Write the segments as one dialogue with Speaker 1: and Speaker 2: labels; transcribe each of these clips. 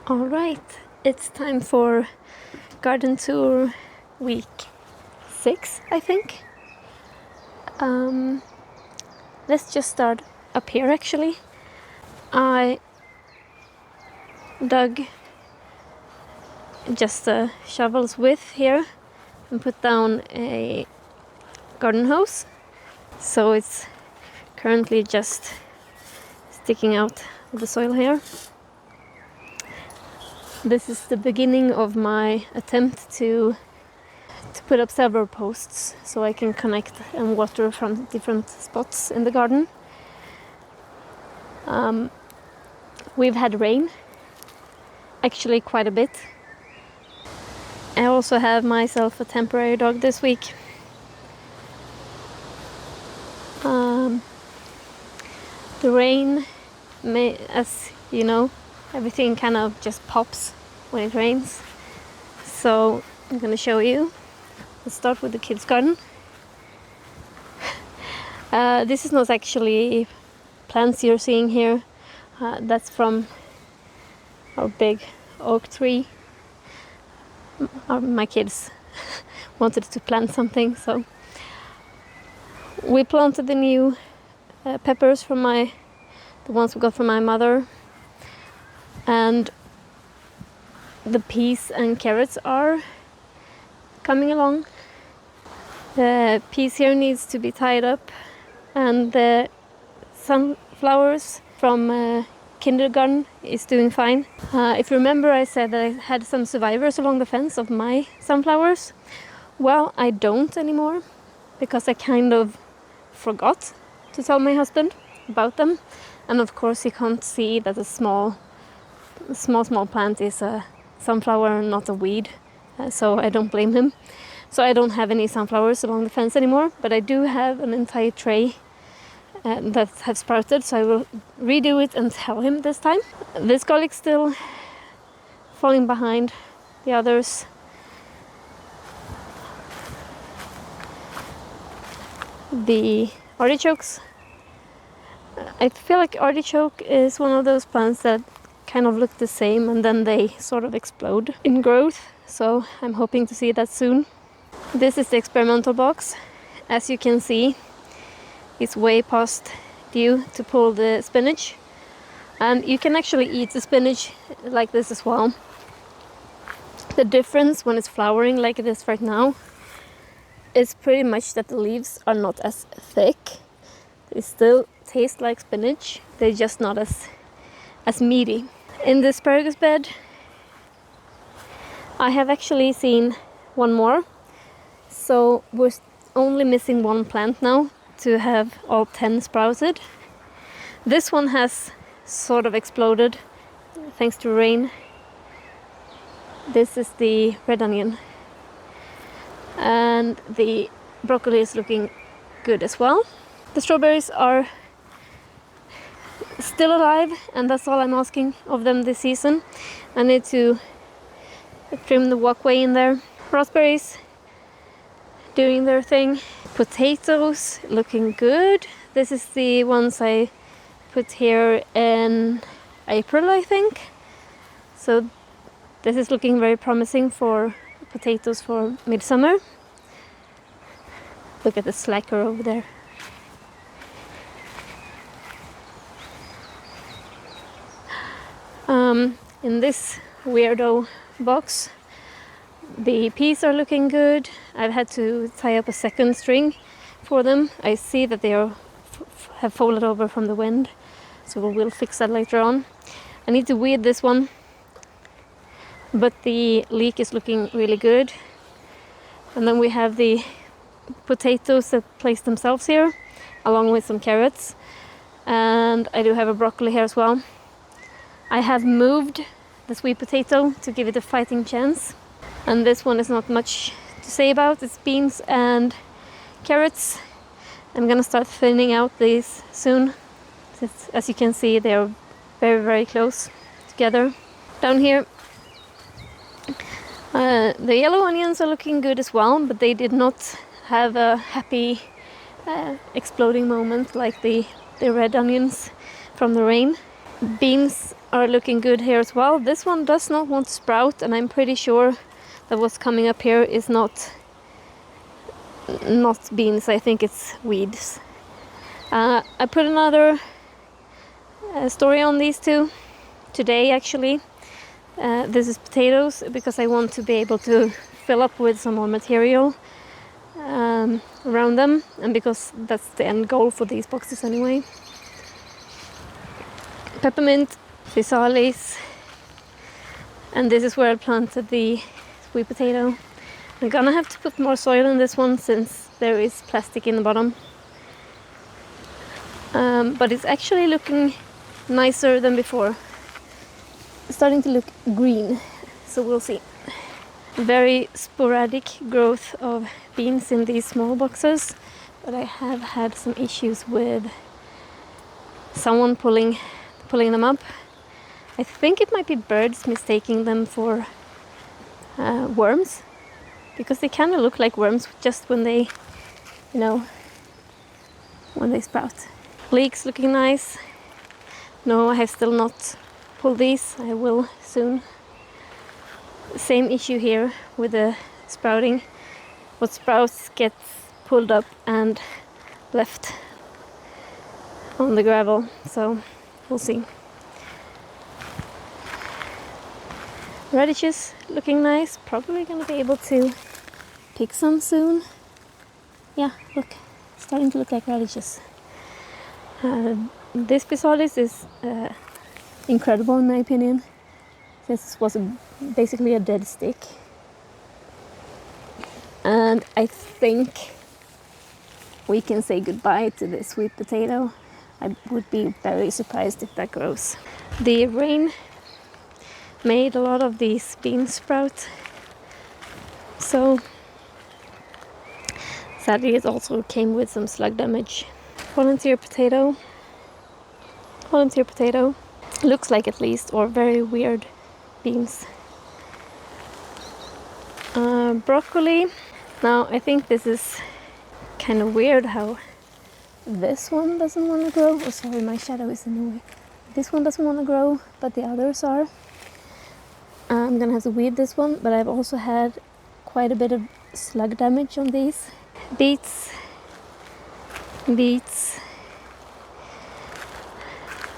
Speaker 1: Alright, it's time for garden tour week 6, I think. Let's just start up here actually. I dug just a shovel's width here and put down a garden hose. So it's currently just sticking out of the soil here. This is the beginning of my attempt to put up several posts so I can connect and water from different spots in the garden. We've had rain, actually quite a bit. I also have myself a temporary dog this week. The rain, as you know, everything kind of just pops when it rains. So I'm gonna show you. Let's start with the kids' garden. This is not actually plants you're seeing here. That's from our big oak tree. My kids wanted to plant something, so we planted the new peppers from the ones we got from my mother, and the peas and carrots are coming along. The peas here needs to be tied up, and the sunflowers from kindergarten is doing fine. If you remember, I said that I had some survivors along the fence of my sunflowers. Well, I don't anymore because I kind of forgot to tell my husband about them, and of course he can't see that a small plant is a sunflower and not a weed, so I don't blame him. So I don't have any sunflowers along the fence anymore, but I do have an entire tray that have sprouted, so I will redo it and tell him this time. This garlic's still falling behind the others. The artichokes, I feel like artichoke is one of those plants that kind of look the same and then they sort of explode in growth, so I'm hoping to see that soon. This is the experimental box. As you can see, it's way past due to pull the spinach, and you can actually eat the spinach like this as well. The difference when it's flowering like it is right now is pretty much that the leaves are not as thick. They still taste like spinach, they're just not as meaty. In the asparagus bed I have actually seen one more, so we're only missing one plant now to have all 10 sprouted. This one has sort of exploded thanks to rain. This is the red onion, and the broccoli is looking good as well. The strawberries are still alive, and that's all I'm asking of them this season. I need to trim the walkway in there. Raspberries doing their thing. Potatoes looking good. This is the ones I put here in April, I think. So this is looking very promising for potatoes for midsummer. Look at the slacker over there. In this weirdo box, the peas are looking good. I've had to tie up a second string for them. I see that they have folded over from the wind, so we'll fix that later on. I need to weed this one, but the leek is looking really good. And then we have the potatoes that place themselves here, along with some carrots. And I do have a broccoli here as well. I have moved the sweet potato to give it a fighting chance. And this one is not much to say about. It's beans and carrots. I'm gonna start thinning out these soon. As you can see, they are very, very close together. Down here, the yellow onions are looking good as well, but they did not have a happy exploding moment like the red onions from the rain. Beans are looking good here as well. This one does not want to sprout, and I'm pretty sure that what's coming up here is not beans. I think it's weeds. I put another story on these two today actually. This is potatoes because I want to be able to fill up with some more material around them, and because that's the end goal for these boxes anyway. Peppermint, physalis, and this is where I planted the sweet potato. I'm gonna have to put more soil in this one since there is plastic in the bottom. But it's actually looking nicer than before. It's starting to look green, so we'll see. Very sporadic growth of beans in these small boxes, but I have had some issues with someone pulling them up. I think it might be birds mistaking them for worms, because they kind of look like worms just when they, when they sprout. Leeks looking nice. No, I have still not pulled these. I will soon. Same issue here with the sprouting. What sprouts gets pulled up and left on the gravel, so we'll see. Radishes looking nice. Probably gonna be able to pick some soon. Yeah, look, starting to look like radishes. This physalis is incredible in my opinion. This was basically a dead stick, and I think we can say goodbye to this sweet potato. I would be very surprised if that grows. The rain made a lot of these beans sprout, so sadly it also came with some slug damage. Volunteer potato. Looks like at least, or very weird beans. Broccoli. Now I think this is kind of weird how this one doesn't want to grow. Oh sorry, my shadow is in the way. This one doesn't want to grow, but the others are. I'm gonna have to weed this one, but I've also had quite a bit of slug damage on these. Beets.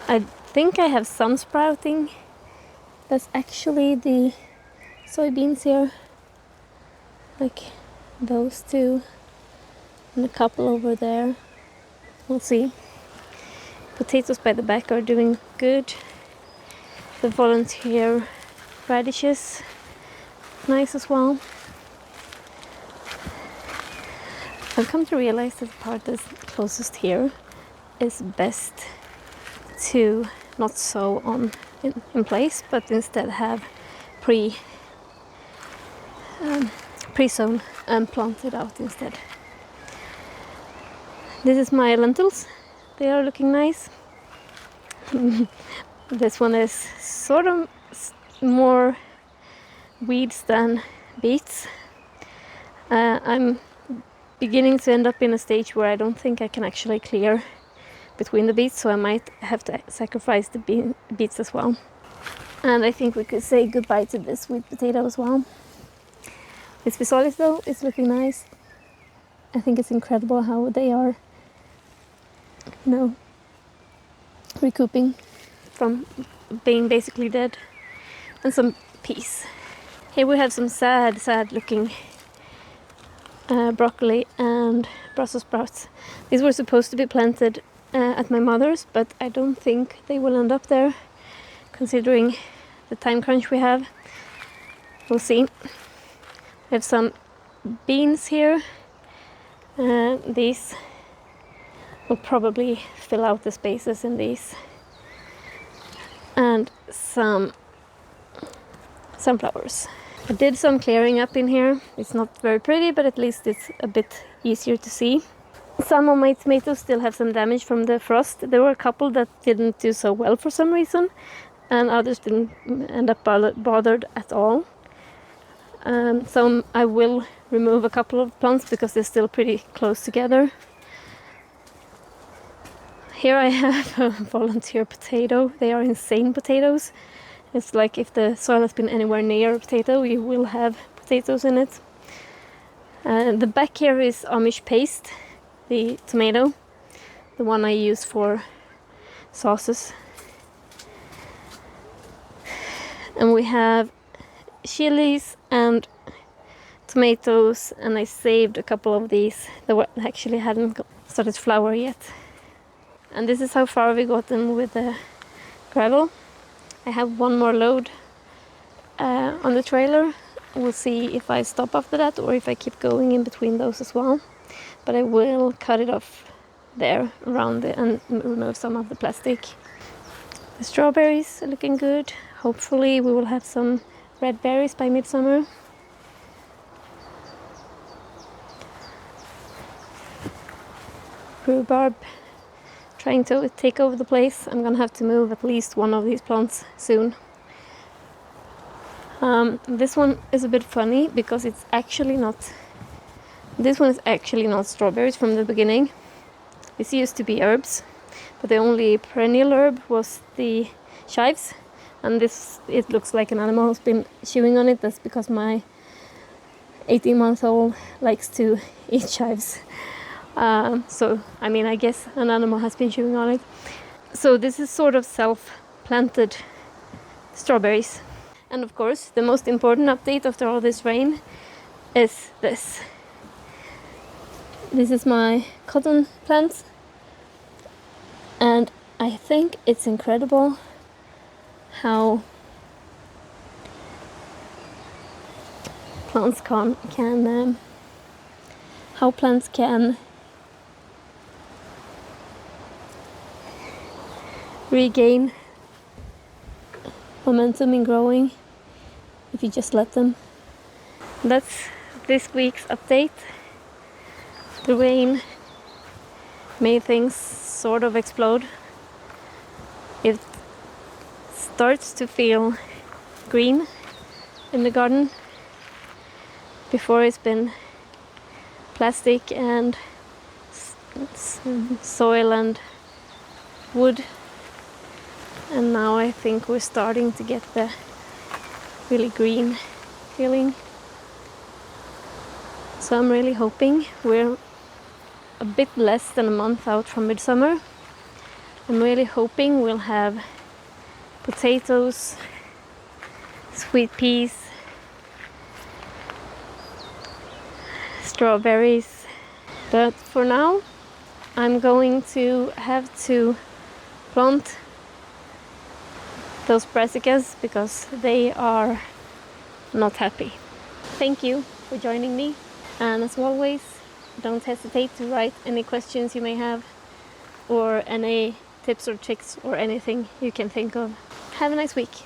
Speaker 1: I think I have some sprouting. That's actually the soybeans here, like those two and a couple over there. We'll see. Potatoes by the back are doing good. The volunteer radishes, nice as well. I've come to realize that the part that's closest here is best to not sow on in place, but instead have pre-sown and planted out instead. This is my lentils. They are looking nice. This one is sort of more weeds than beets. I'm beginning to end up in a stage where I don't think I can actually clear between the beets, so I might have to sacrifice the beets as well. And I think we could say goodbye to this sweet potato as well. This physalis though is looking nice. I think it's incredible how they are, recouping from being basically dead. And some peas. Here we have some sad looking broccoli and Brussels sprouts. These were supposed to be planted at my mother's, but I don't think they will end up there, considering the time crunch we have. We'll see. We have some beans here. These will probably fill out the spaces in these. And some sunflowers. I did some clearing up in here. It's not very pretty, but at least it's a bit easier to see. Some of my tomatoes still have some damage from the frost. There were a couple that didn't do so well for some reason, and others didn't end up bothered at all. So I will remove a couple of plants because they're still pretty close together. here I have a volunteer potato. They are insane potatoes. It's like if the soil has been anywhere near a potato, you will have potatoes in it. The back here is Amish paste, the tomato, the one I use for sauces. And we have chilies and tomatoes, and I saved a couple of these that actually hadn't started to flower yet. And this is how far we gotten with the gravel. I have one more load on the trailer. We'll see if I stop after that or if I keep going in between those as well. But I will cut it off there around it and remove some of the plastic. The strawberries are looking good. Hopefully we will have some red berries by midsummer. Rhubarb trying to take over the place. I'm gonna have to move at least one of these plants soon. This one is a bit funny because it's actually not. This one is actually not strawberries from the beginning. This used to be herbs, but the only perennial herb was the chives, and this, it looks like an animal has been chewing on it. That's because my 18-month-old likes to eat chives. So, I mean, I guess an animal has been chewing on it. So this is sort of self-planted strawberries. And of course, the most important update after all this rain is this. This is my cotton plants. And I think it's incredible how plants can regain momentum in growing if you just let them. That's this week's update. The rain made things sort of explode. It starts to feel green in the garden. Before it's been plastic and soil and wood, and now I think we're starting to get the really green feeling. So I'm really hoping we're a bit less than a month out from midsummer. I'm really hoping we'll have potatoes, sweet peas, strawberries. But for now, I'm going to have to plant those brassicas because they are not happy. Thank you for joining me, and as always, don't hesitate to write any questions you may have or any tips or tricks or anything you can think of. Have a nice week.